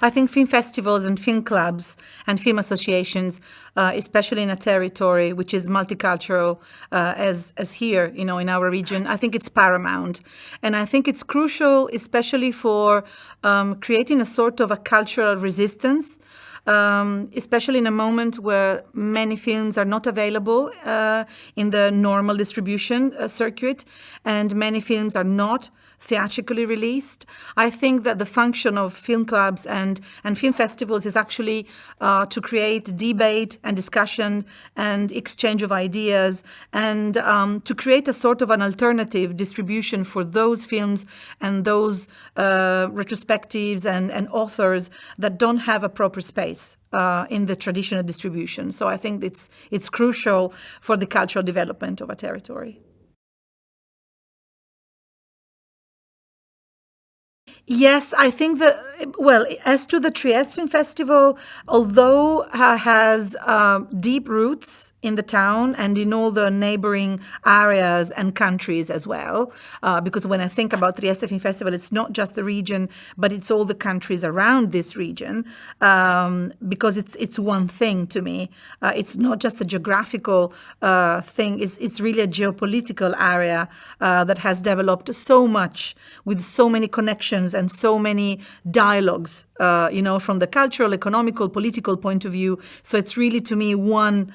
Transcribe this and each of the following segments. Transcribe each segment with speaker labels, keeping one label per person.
Speaker 1: I think film festivals and film clubs and film associations, especially in a territory which is multicultural, as here, in our region, I think it's paramount. And I think it's crucial, especially for creating a sort of a cultural resistance, especially in a moment where many films are not available in the normal distribution circuit, and many films are not theatrically released. I think that the function of film clubs and film festivals is actually to create debate and discussion and exchange of ideas, and to create a sort of an alternative distribution for those films and those retrospectives and authors that don't have a proper space in the traditional distribution. So I think it's crucial for the cultural development of a territory. Yes, I think that, well, as to the Trieste Film Festival, although has deep roots in the town and in all the neighboring areas and countries as well, because when I think about Trieste Film Festival, it's not just the region, but it's all the countries around this region, because it's one thing to me. It's not just a geographical thing, it's really a geopolitical area that has developed so much with so many connections and so many dialogues, from the cultural, economical, political point of view. So it's really, to me, one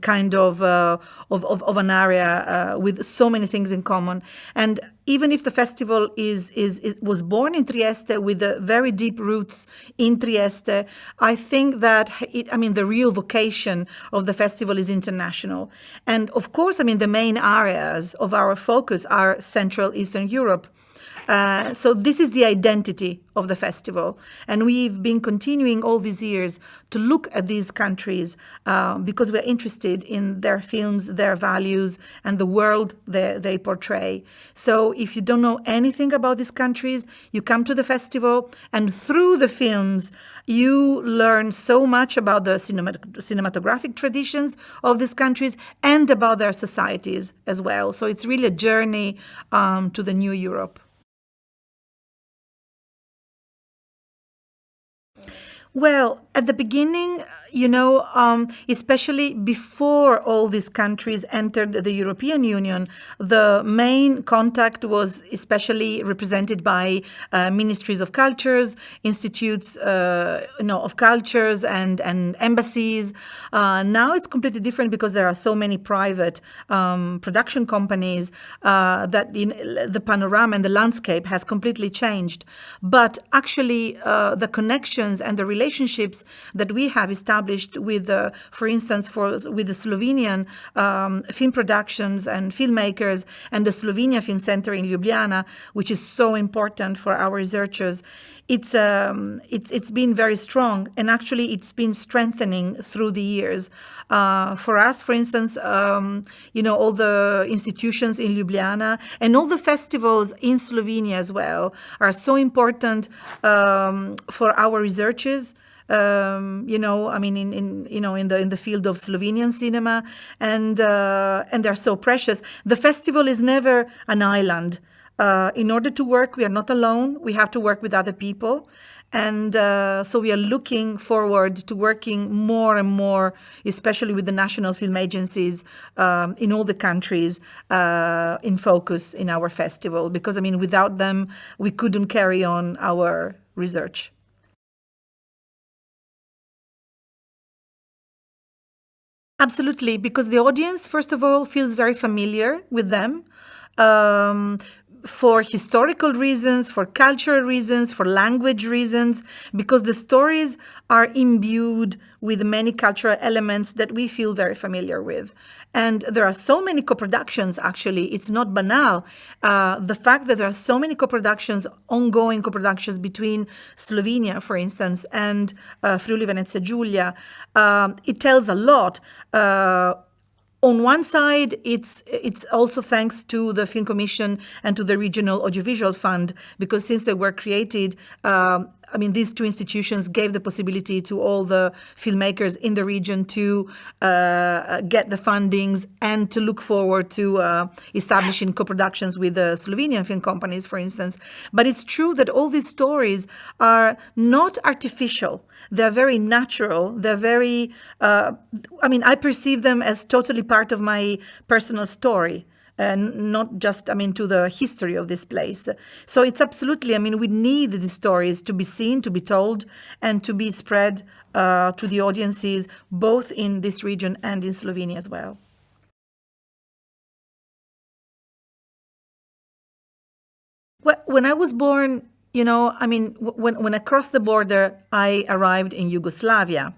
Speaker 1: kind of an area with so many things in common. And even if the festival it was born in Trieste with very deep roots in Trieste, I think that the real vocation of the festival is international. And of course, the main areas of our focus are Central Eastern Europe. So this is the identity of the festival. And we've been continuing all these years to look at these countries because we're interested in their films, their values, and the world they portray. So if you don't know anything about these countries, you come to the festival, and through the films, you learn so much about the cinematographic traditions of these countries and about their societies as well. So it's really a journey to the new Europe. Well, at the beginning, especially before all these countries entered the European Union, the main contact was especially represented by ministries of cultures, institutes, of cultures and embassies. Now it's completely different because there are so many private production companies that the panorama and the landscape has completely changed. But actually, the connections and the relationships that we have established with, for instance, with the Slovenian film productions and filmmakers and the Slovenia Film Center in Ljubljana, which is so important for our researchers, it's been very strong, and actually it's been strengthening through the years. For us, for instance, all the institutions in Ljubljana and all the festivals in Slovenia as well are so important for our researchers. In the field of Slovenian cinema, and they're so precious. The festival is never an island. In order to work, we are not alone. We have to work with other people. And so we are looking forward to working more and more, especially with the national film agencies in all the countries in focus in our festival. Because, without them, we couldn't carry on our research. Absolutely, because the audience, first of all, feels very familiar with them. For historical reasons, for cultural reasons, for language reasons, because the stories are imbued with many cultural elements that we feel very familiar with. And there are so many co-productions, actually. It's not banal. The fact that there are so many co-productions, ongoing co-productions between Slovenia, for instance, and Friuli Venezia Giulia, it tells a lot. On one side, it's also thanks to the Film Commission and to the Regional Audiovisual Fund, because since they were created I mean, these two institutions gave the possibility to all the filmmakers in the region to get the fundings and to look forward to establishing co-productions with the Slovenian film companies, for instance. But it's true that all these stories are not artificial. They're very natural. They're very, I perceive them as totally part of my personal story. And not just, to the history of this place. So it's absolutely, we need these stories to be seen, to be told, and to be spread to the audiences, both in this region and in Slovenia as well. When I was born, when I crossed the border, I arrived in Yugoslavia.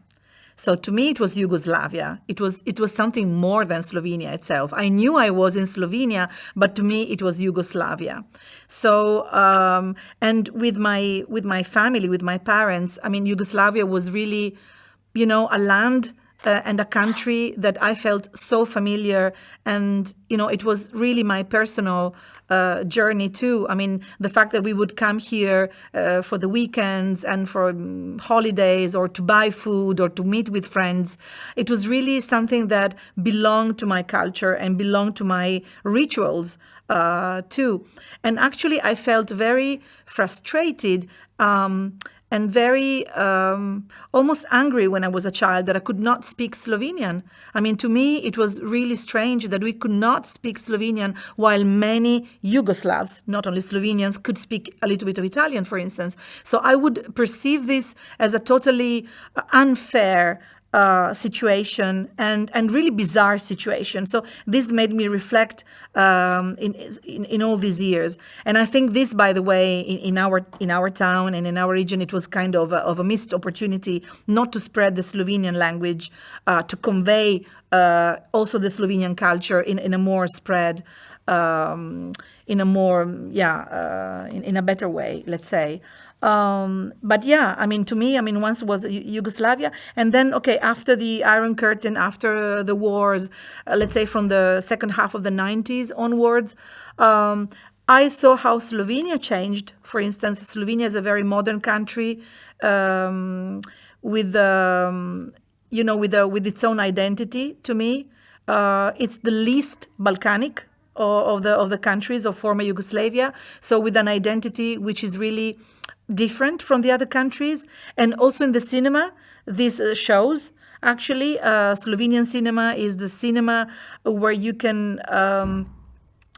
Speaker 1: So to me, it was Yugoslavia. It was something more than Slovenia itself. I knew I was in Slovenia, but to me, it was Yugoslavia. So and with my family, with my parents, Yugoslavia was really, a land and a country that I felt so familiar. And, it was really my personal journey too. The fact that we would come here for the weekends and for holidays, or to buy food or to meet with friends, it was really something that belonged to my culture and belonged to my rituals too. And actually, I felt very frustrated and very almost angry when I was a child that I could not speak Slovenian. To me, it was really strange that we could not speak Slovenian while many Yugoslavs, not only Slovenians, could speak a little bit of Italian, for instance. So I would perceive this as a totally unfair situation and really bizarre situation. So this made me reflect in all these years. And I think this, by the way, in our town and in our region, it was kind of a missed opportunity not to spread the Slovenian language, to convey also the Slovenian culture in a more spread, in a more in a better way, let's say. But yeah, to me, once it was Yugoslavia, and then, okay, after the Iron Curtain, after the wars, let's say from the second half of the 90s onwards, I saw how Slovenia changed. For instance, Slovenia is a very modern country with its own identity. To me, it's the least Balkanic of the countries of former Yugoslavia. So with an identity which is really different from the other countries. And also in the cinema, this shows. Actually, Slovenian cinema is the cinema where you can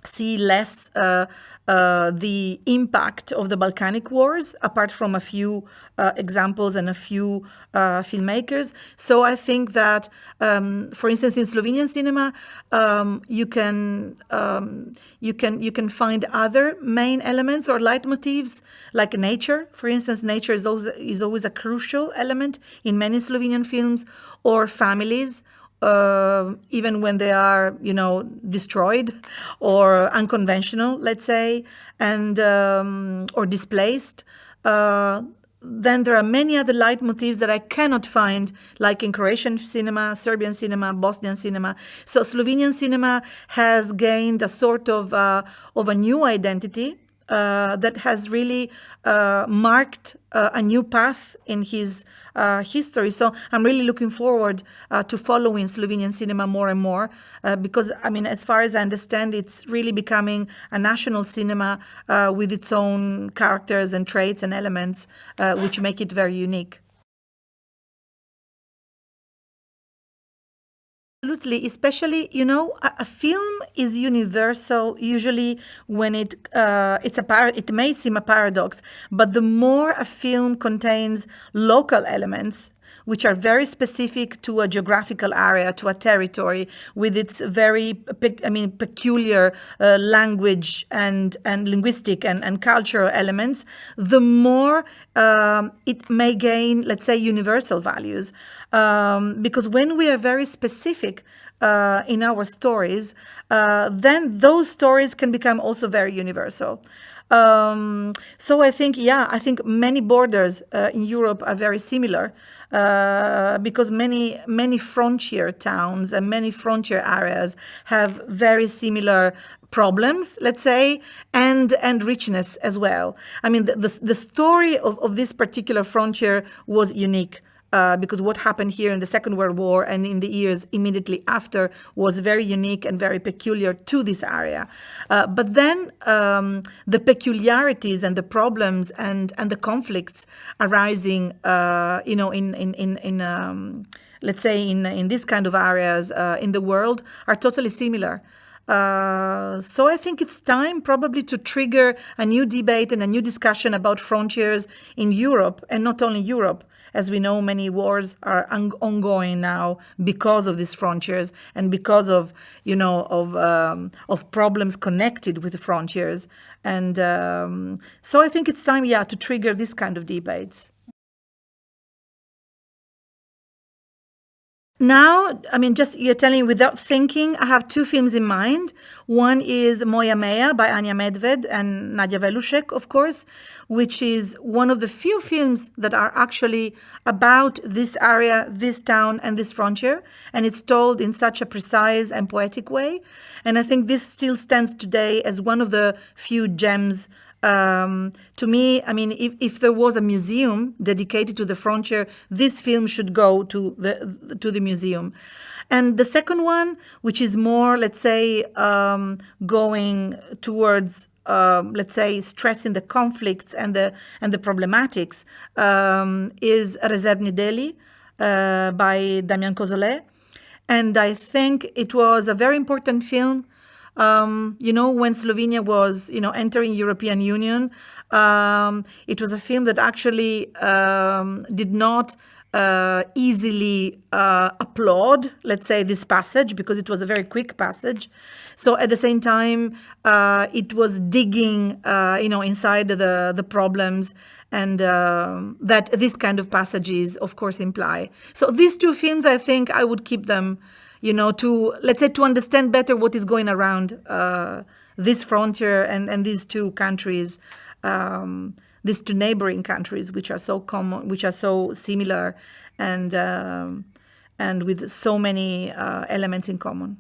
Speaker 1: see less the impact of the Balkanic Wars, apart from a few examples and a few filmmakers. So I think that, for instance, in Slovenian cinema, you can find other main elements or leitmotifs, like nature. For instance, nature is always a crucial element in many Slovenian films, or families. Even when they are, destroyed or unconventional, let's say, and or displaced. Then there are many other leitmotifs that I cannot find, like in Croatian cinema, Serbian cinema, Bosnian cinema. So Slovenian cinema has gained a sort of a new identity that has really marked a new path in his history. So I'm really looking forward to following Slovenian cinema more and more because, as far as I understand, it's really becoming a national cinema with its own characters and traits and elements which make it very unique. Absolutely, especially, a film is universal usually when it may seem a paradox, but the more a film contains local elements, which are very specific to a geographical area, to a territory, with its very, peculiar language and linguistic and cultural elements, the more it may gain, let's say, universal values. Because when we are very specific in our stories, then those stories can become also very universal. So I think, yeah, I think many borders in Europe are very similar, because many frontier towns and many frontier areas have very similar problems, let's say, and richness as well. I mean, the story of this particular frontier was unique. Because what happened here in the Second World War and in the years immediately after was very unique and very peculiar to this area. But then the peculiarities and the problems and the conflicts arising, let's say in this kind of areas in the world are totally similar. So I think it's time probably to trigger a new debate and a new discussion about frontiers in Europe, and not only Europe. As we know, many wars are ongoing now because of these frontiers and because of, of problems connected with the frontiers. And so I think it's time, yeah, to trigger this kind of debates. Now, I mean, just you're telling me without thinking, I have two films in mind. One is Moja Meja by Anja Medved and Nadia Velušek, of course, which is one of the few films that are actually about this area, this town, and this frontier. And it's told in such a precise and poetic way. And I think this still stands today as one of the few gems. To me, I mean, if there was a museum dedicated to the frontier, this film should go to the museum. And the second one, which is more, let's say, going towards, let's say, stressing the conflicts and the problematics, is Rezervni Deli by Damian Kozolet. And I think it was a very important film. When Slovenia was, entering European Union, it was a film that actually did not easily applaud, let's say, this passage, because it was a very quick passage. So at the same time, it was digging, inside the problems and that this kind of passages, of course, imply. So these two films, I think I would keep them, to, let's say, to understand better what is going around this frontier and these two countries, these two neighboring countries, which are so common, which are so similar, and with so many elements in common.